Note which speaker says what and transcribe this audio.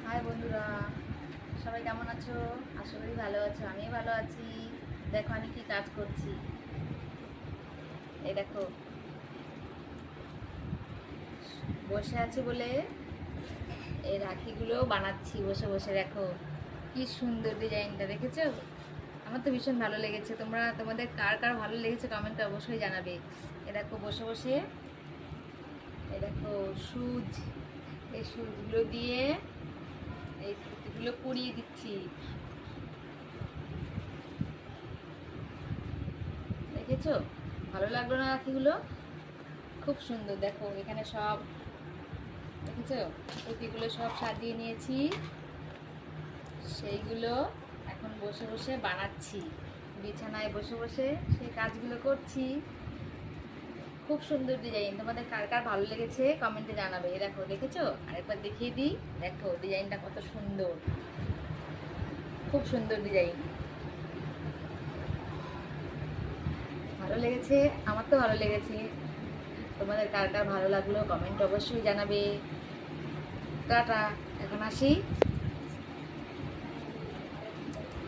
Speaker 1: High বন্ধুরা, সবাই কেমন আছো? আশা করি ভালো আছো। আমিও ভালো আছি। দেখো আমি কি কাজ করছি। এই দেখো, বসে আছি বলে এই রাখিগুলো বানাচ্ছি বসে বসে। দেখো কি সুন্দর ডিজাইনটা, দেখেছো? আমার তো ভীষণ ভালো লেগেছে। তোমাদের কার কার ভালো লেগেছে কমেন্টে অবশ্যই জানাবে। এ দেখো বসে বসে, এই দেখো সুচ, এই সুচগুলো দিয়ে এই সুতিগুলো কুড়িয়ে দিচ্ছি। দেখেছো? ভালো লাগলো না রাখিগুলো? খুব সুন্দর। দেখো এখানে সব, দেখেছো, টুপিগুলো সব সাজিয়ে নিয়েছি। সেইগুলো এখন বসে বসে বানাচ্ছি, বিছানায় বসে বসে সেই কাজগুলো করছি। খুব সুন্দর ডিজাইন। তোমাদের কার কার ভালো লেগেছে কমেন্টে জানাবে। এই দেখো, দেখেছো? আরেকবার দেখিয়ে দিই। দেখো ডিজাইনটা কত সুন্দর, খুব সুন্দর ডিজাইন। ভালো লেগেছে? আমার তো ভালো লেগেছে। তোমাদের কার কার ভালো লাগলো কমেন্ট অবশ্যই জানাবে। টাটা, এখন আসি।